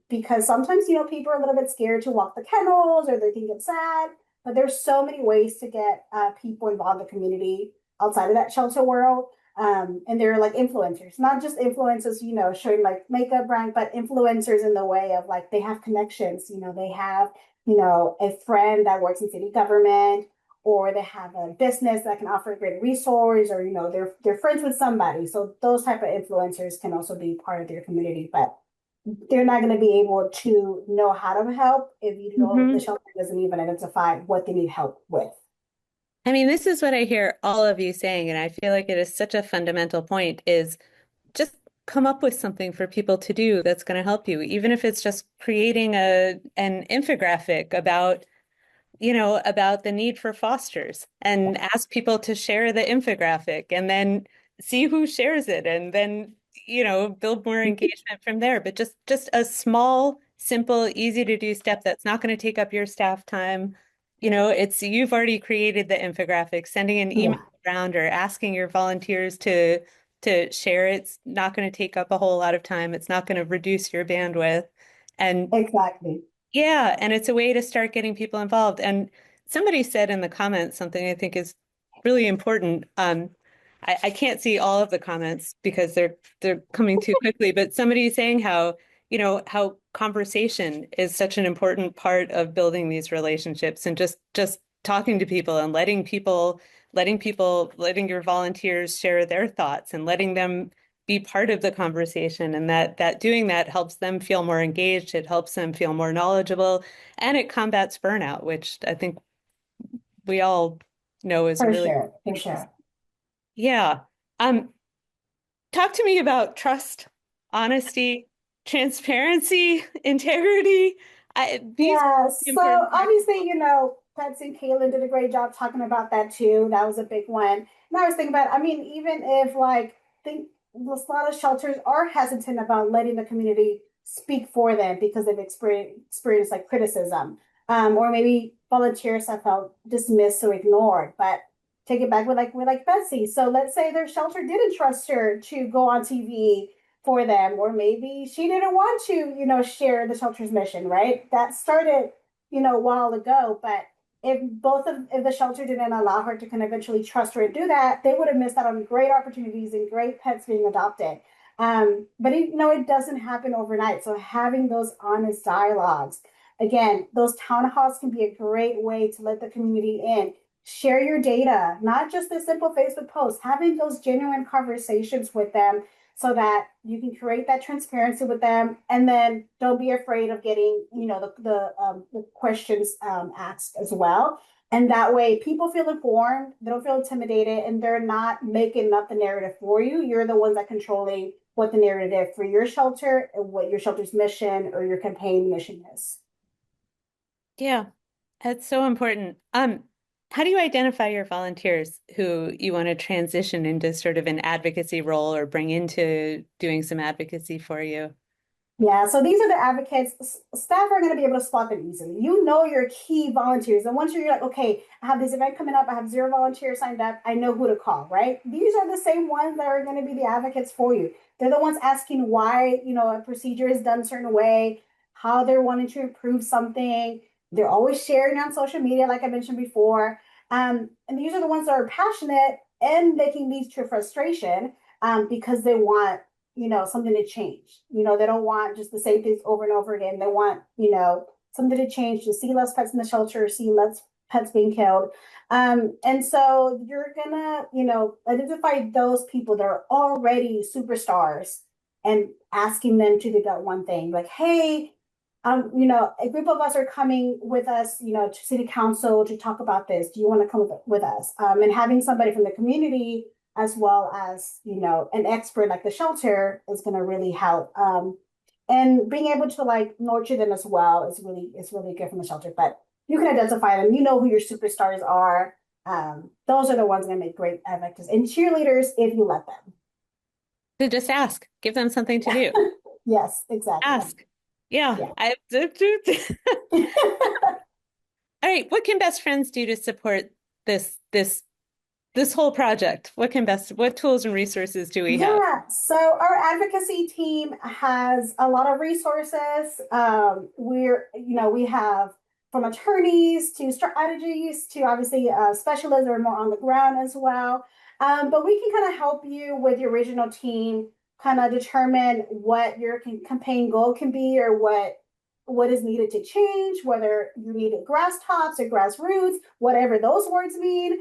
D: Because sometimes, people are a little bit scared to walk the kennels, or they think it's sad, but there's so many ways to get people involved in the community outside of that shelter world. And they're like influencers, not just influencers, showing like makeup brand, but influencers in the way of like, they have connections, they have, a friend that works in city government, or they have a business that can offer a great resource, or they're friends with somebody. So those type of influencers can also be part of their community, but they're not going to be able to know how to help if the shelter doesn't even identify what they need help with.
A: I mean, this is what I hear all of you saying, and I feel like it is such a fundamental point, is just come up with something for people to do that's going to help you, even if it's just creating an infographic about about the need for fosters, and ask people to share the infographic and then see who shares it, and then, build more engagement from there. But just a small, simple, easy to do step that's not going to take up your staff time, you've already created the infographic, sending an email around or asking your volunteers to share. It's not going to take up a whole lot of time. It's not going to reduce your bandwidth. And
D: Exactly.
A: yeah, and it's a way to start getting people involved. And somebody said in the comments something I think is really important. I can't see all of the comments because they're coming too quickly, but somebody saying how conversation is such an important part of building these relationships and just talking to people and letting your volunteers share their thoughts and letting them be part of the conversation, and that doing that helps them feel more engaged, it helps them feel more knowledgeable, and it combats burnout, which I think we all know is a
D: For
A: really
D: sure, for
A: big piece.
D: sure.
A: Yeah. Um, Talk to me about trust, honesty, transparency, integrity. These are
D: Yeah, so
A: important parts.
D: obviously, Betsy and Kaylin did a great job talking about that too. That was a big one. And I was thinking about, I mean, even if like think a lot of shelters are hesitant about letting the community speak for them because they've experienced like criticism, or maybe volunteers have felt dismissed or ignored. But take it back with like Betsy. So let's say their shelter didn't trust her to go on TV for them, or maybe she didn't want to, share the shelter's mission, right? That started, a while ago, but if the shelter didn't allow her to kind of eventually trust her and do that, they would have missed out on great opportunities and great pets being adopted. But it doesn't happen overnight. So having those honest dialogues, again, those town halls can be a great way to let the community in. Share your data, not just a simple Facebook post, having those genuine conversations with them so that you can create that transparency with them, and then don't be afraid of getting the questions asked as well. And that way people feel informed, they don't feel intimidated, and they're not making up the narrative for you. You're the ones that controlling what the narrative for your shelter and what your shelter's mission or your campaign mission is.
A: Yeah, that's so important. How do you identify your volunteers who you want to transition into sort of an advocacy role or bring into doing some advocacy for you?
D: Yeah, so these are the advocates. Staff are going to be able to spot them easily. You know your key volunteers. And once you're like, okay, I have this event coming up, I have 0 volunteers signed up, I know who to call, right? These are the same ones that are going to be the advocates for you. They're the ones asking why, a procedure is done a certain way, how they're wanting to improve something. They're always sharing on social media, like I mentioned before. And these are the ones that are passionate, and they can lead to frustration because they want something to change. They don't want just the same things over and over again. They want, something to change, to see less pets in the shelter, see less pets being killed. And so you're gonna, identify those people that are already superstars and asking them to do that one thing. Like, hey, a group of us are coming with us, to city council to talk about this. Do you want to come with us? And having somebody from the community as well as, an expert like the shelter is going to really help. And being able to like nurture them as well is really good from the shelter. But you can identify them. You know who your superstars are. Those are the ones going to make great advocates and cheerleaders if you let them.
A: To just ask, give them something to do.
D: Yes, exactly.
A: Ask. Yeah.
D: Yeah.
A: All right. What can best friends do to support this whole project? What tools and resources do we have?
D: Yeah, so our advocacy team has a lot of resources. We have from attorneys to strategies to obviously specialists that are more on the ground as well. But we can kind of help you with your regional team, kind of determine what your campaign goal can be, or what is needed to change, whether you need grass tops or grassroots, whatever those words mean.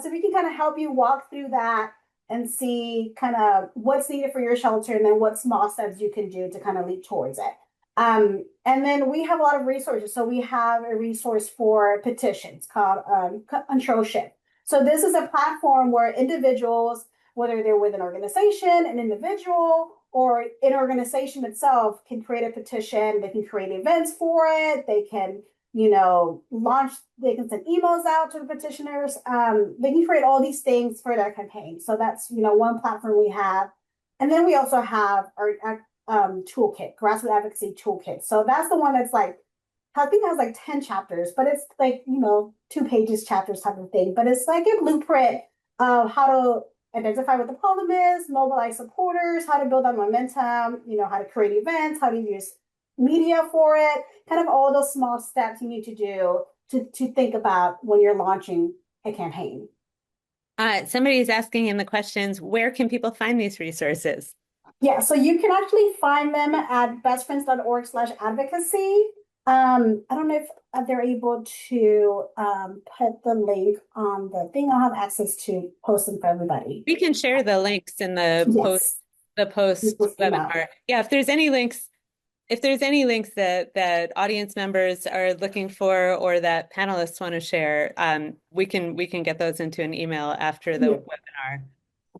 D: So we can kind of help you walk through that and see kind of what's needed for your shelter, and then what small steps you can do to kind of lead towards it. And then we have a lot of resources. So we have a resource for petitions called Control Shift. So this is a platform where individuals, whether they're with an organization, an individual, or an organization itself, can create a petition. They can create events for it. They can, launch, they can send emails out to the petitioners. They can create all these things for their campaign. So that's, one platform we have. And then we also have our toolkit, Grassroots Advocacy Toolkit. So that's the one that's like I think it has like 10 chapters, but it's like, 2 pages chapters type of thing. But it's like a blueprint of how to identify what the problem is, mobilize supporters, how to build that momentum, how to create events, how to use media for it, kind of all those small steps you need to do to think about when you're launching a campaign.
A: Somebody's asking in the questions, where can people find these resources?
D: Yeah, so you can actually find them at bestfriends.org/advocacy. I don't know if they're able to put the link on the thing. I'll have access to post them for everybody.
A: We can share the links in the
D: Yes.
A: post webinar. Yeah, if there's any links that audience members are looking for or that panelists want to share, we can get those into an email after the webinar.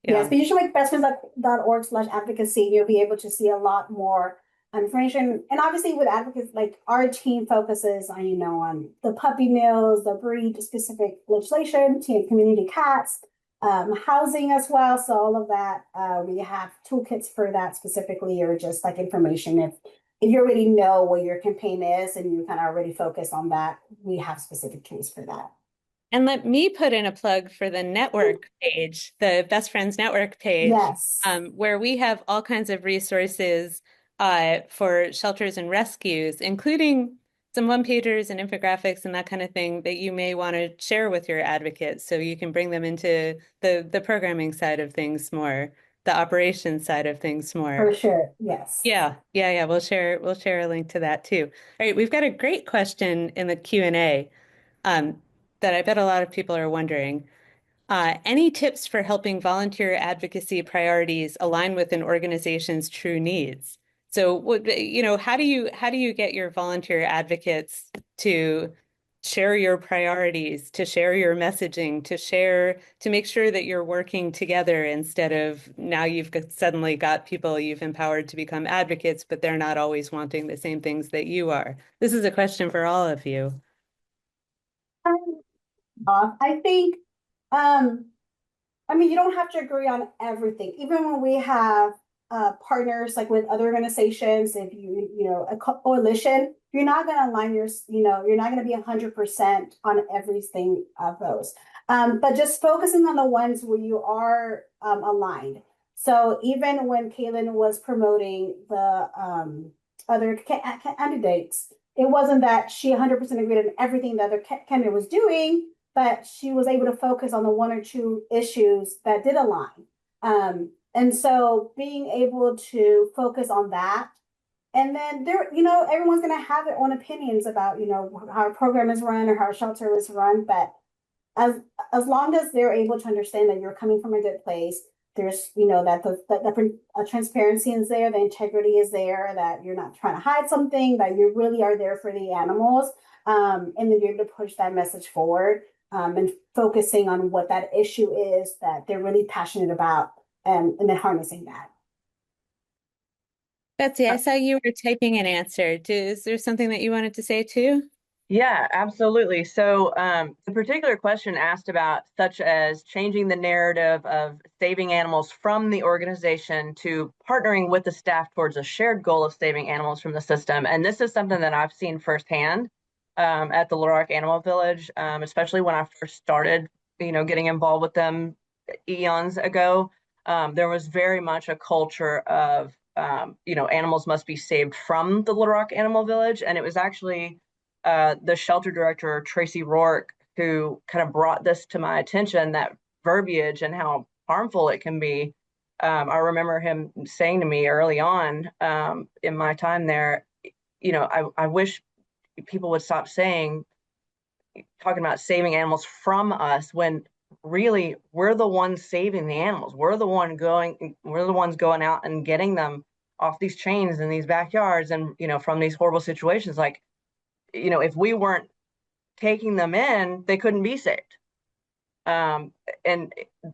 D: Yes, but you should like bestfriends.org/advocacy. You'll be able to see a lot more information. And obviously with advocates, like our team focuses on, on the puppy mills, the breed specific legislation, team community cats, housing as well. So all of that, we have toolkits for that specifically, or just like information. If you already know what your campaign is and you kind of already focus on that, we have specific tools for that.
A: And let me put in a plug for the network page, the Best Friends Network page,
D: yes.
A: Where we have all kinds of resources for shelters and rescues, including some one-pagers and infographics and that kind of thing that you may want to share with your advocates, so you can bring them into the programming side of things more, the operations side of things more.
D: For sure, yes.
A: Yeah. We'll share a link to that too. All right, we've got a great question in the Q&A. That I bet a lot of people are wondering. Any tips for helping volunteer advocacy priorities align with an organization's true needs? So, how do you get your volunteer advocates to share your priorities, to share your messaging, to make sure that you're working together instead of now suddenly got people you've empowered to become advocates, but they're not always wanting the same things that you are? This is a question for all of you.
D: I think, you don't have to agree on everything. Even when we have partners, like with other organizations, if a coalition, you're not going to align you're not going to be 100% on everything of those. But just focusing on the ones where you are aligned. So even when Caitlin was promoting the other candidates, it wasn't that she 100% agreed on everything the other candidate was doing, but she was able to focus on the one or two issues that did align. And so being able to focus on that, and then everyone's going to have their own opinions about, how a program is run or how a shelter is run. But as long as they're able to understand that you're coming from a good place, there's, that the transparency is there, the integrity is there, that you're not trying to hide something, that you really are there for the animals. And then you're able to push that message forward. And focusing on what that issue is that they're really passionate about, and then harnessing that.
A: Betsy, I saw you were typing an answer. Is there something that you wanted to say too?
C: Yeah, absolutely. So the particular question asked about such as changing the narrative of saving animals from the organization to partnering with the staff towards a shared goal of saving animals from the system. And this is something that I've seen firsthand at the Little Rock Animal Village, especially when I first started, getting involved with them eons ago. There was very much a culture of, animals must be saved from the Little Rock Animal Village. And it was actually the shelter director, Tracy Rourke, who kind of brought this to my attention, that verbiage and how harmful it can be. I remember him saying to me early on in my time there, I wish people would stop talking about saving animals from us, when really we're the ones saving the animals. We're the ones going out and getting them off these chains in these backyards and, from these horrible situations. Like, if we weren't taking them in, they couldn't be saved. And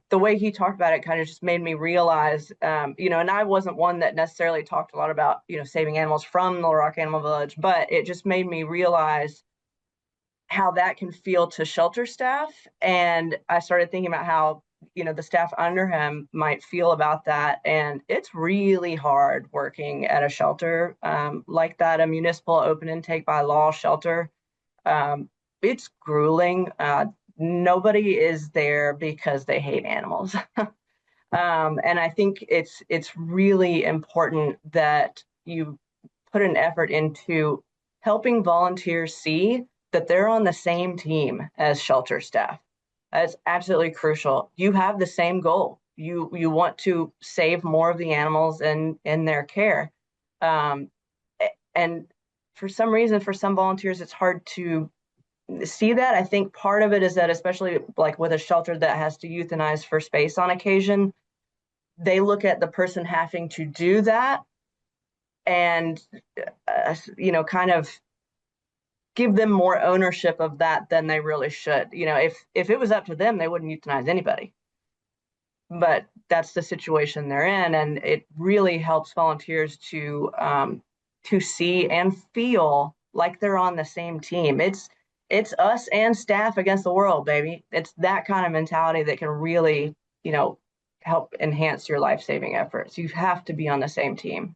C: the way he talked about it kind of just made me realize, and I wasn't one that necessarily talked a lot about, saving animals from Little Rock Animal Village, but it just made me realize how that can feel to shelter staff. And I started thinking about how the staff under him might feel about that. And it's really hard working at a shelter like that, a municipal open intake by law shelter. It's grueling. Nobody is there because they hate animals. And I think it's really important that you put an effort into helping volunteers see that they're on the same team as shelter staff. That's absolutely crucial. You have the same goal. You want to save more of the animals in their care. And for some reason, for some volunteers, it's hard to see that. I think part of it is that, especially like with a shelter that has to euthanize for space on occasion, they look at the person having to do that and, kind of give them more ownership of that than they really should. If it was up to them, they wouldn't euthanize anybody. But that's the situation they're in, and it really helps volunteers to see and feel like they're on the same team. It's us and staff against the world, baby. It's that kind of mentality that can really, help enhance your life-saving efforts. You have to be on the same team.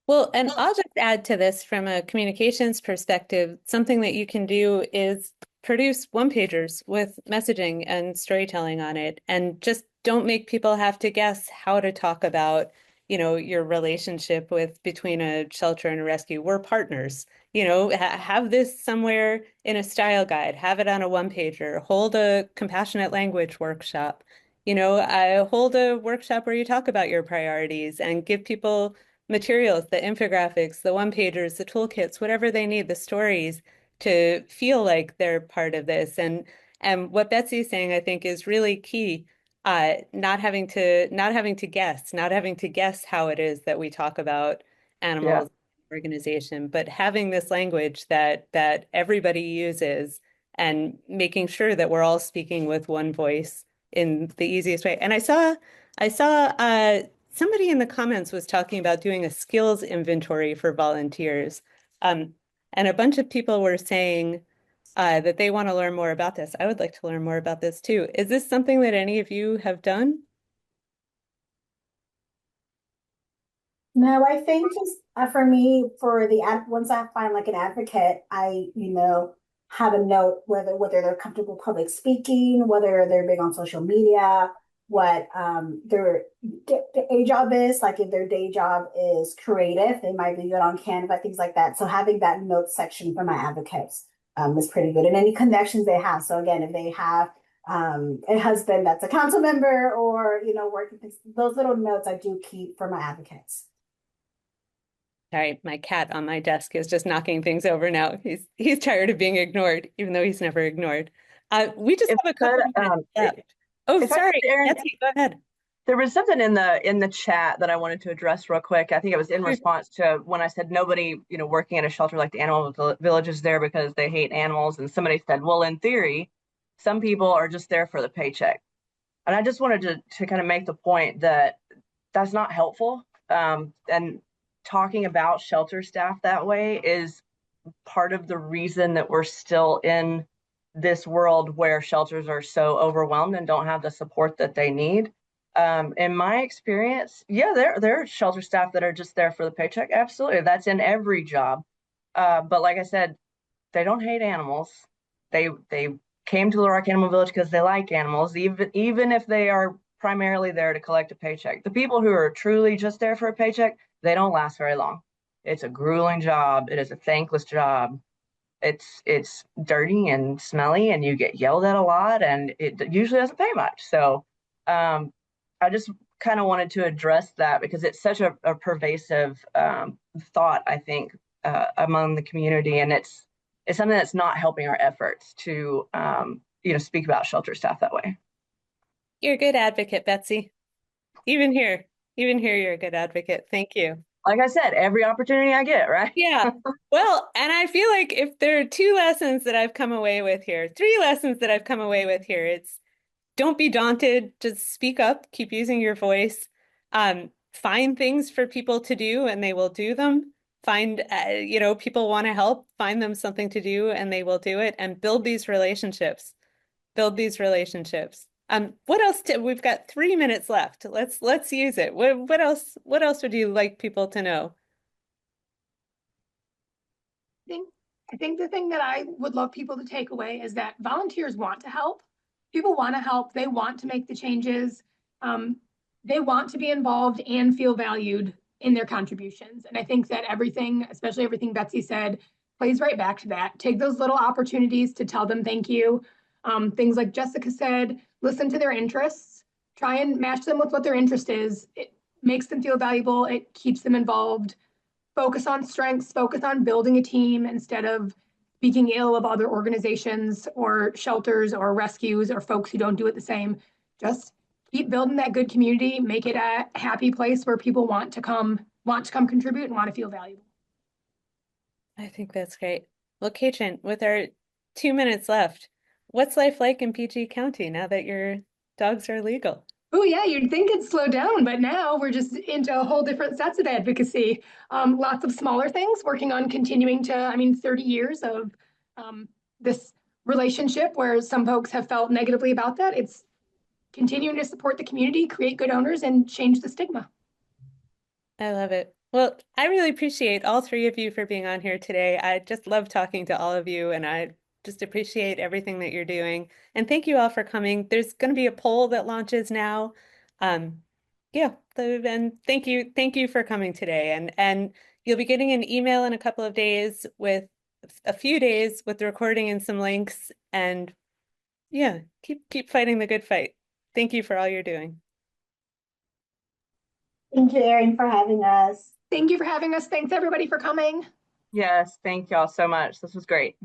A: Well, and I'll just add to this from a communications perspective, something that you can do is produce one-pagers with messaging and storytelling on it, and just don't make people have to guess how to talk about, your relationship between a shelter and a rescue. We're partners. Have this somewhere in a style guide, have it on a one-pager, hold a compassionate language workshop. I hold a workshop where you talk about your priorities and give people materials, the infographics, the one-pagers, the toolkits, whatever they need, the stories to feel like they're part of this. And what Betsy's saying, I think, is really key. Not having to guess how it is that we talk about animals organization, but having this language that everybody uses and making sure that we're all speaking with one voice in the easiest way. And I saw somebody in the comments was talking about doing a skills inventory for volunteers. And a bunch of people were saying that they want to learn more about this. I would like to learn more about this too. Is this something that any of you have done?
D: No, I think just for me, for the ad, once I find like an advocate, I, have a note whether they're comfortable public speaking, whether they're big on social media, what their day job is. Like if their day job is creative, they might be good on Canva, things like that. So having that note section for my advocates is pretty good, and any connections they have. So again, if they have a husband that's a council member or working, those little notes I do keep for my advocates.
A: Sorry, my cat on my desk is just knocking things over now. He's tired of being ignored, even though he's never ignored. We just have a couple of minutes left. Oh, sorry,
C: Arin,
A: Betsy, go ahead.
C: There was something in the chat that I wanted to address real quick. I think it was in response to when I said nobody, working at a shelter like the animal village is there because they hate animals. And somebody said, well, in theory, some people are just there for the paycheck. And I just wanted to kind of make the point that that's not helpful. And talking about shelter staff that way is part of the reason that we're still in this world where shelters are so overwhelmed and don't have the support that they need. In my experience, there are shelter staff that are just there for the paycheck. Absolutely. That's in every job. But like I said, they don't hate animals. They came to Little Rock Animal Village because they like animals, even if they are primarily there to collect a paycheck. The people who are truly just there for a paycheck, they don't last very long. It's a grueling job. It is a thankless job. It's dirty and smelly, and you get yelled at a lot, and it usually doesn't pay much. So I just kind of wanted to address that because it's such a pervasive thought, I think, among the community, and it's something that's not helping our efforts to speak about shelter staff that way.
A: You're a good advocate, Betsy. Even here, you're a good advocate. Thank you.
C: Like I said, every opportunity I get, right?
A: Yeah. Well, and I feel like if there are three lessons that I've come away with here, it's don't be daunted, just speak up, keep using your voice, find things for people to do and they will do them. Find, people want to help, find them something to do and they will do it, and build these relationships. What else? We've got 3 minutes left. Let's use it. What else? What else would you like people to know?
B: I think the thing that I would love people to take away is that volunteers want to help. People want to help. They want to make the changes. They want to be involved and feel valued in their contributions. And I think that everything, especially everything Betsy said, plays right back to that. Take those little opportunities to tell them thank you. Things like Jessica said, listen to their interests, try and match them with what their interest is. It makes them feel valuable. It keeps them involved. Focus on strengths, focus on building a team instead of speaking ill of other organizations or shelters or rescues or folks who don't do it the same. Just keep building that good community, make it a happy place where people want to come contribute and want to feel valuable.
A: I think that's great. Well, Caitrin, with our 2 minutes left, what's life like in PG County now that your dogs are legal?
B: Oh yeah, you'd think it'd slow down, but now we're just into a whole different sets of advocacy. Lots of smaller things, working on continuing to, 30 years of this relationship where some folks have felt negatively about that. It's continuing to support the community, create good owners, and change the stigma.
A: I love it. Well, I really appreciate all three of you for being on here today. I just love talking to all of you, and I just appreciate everything that you're doing. And thank you all for coming. There's going to be a poll that launches now. Yeah, and thank you for coming today. And you'll be getting an email in a couple of days with a few days with the recording and some links. And yeah, keep fighting the good fight. Thank you for all you're doing.
D: Thank you, Arin, for having us.
B: Thank you for having us. Thanks everybody for coming.
C: Yes, thank y'all so much. This was great.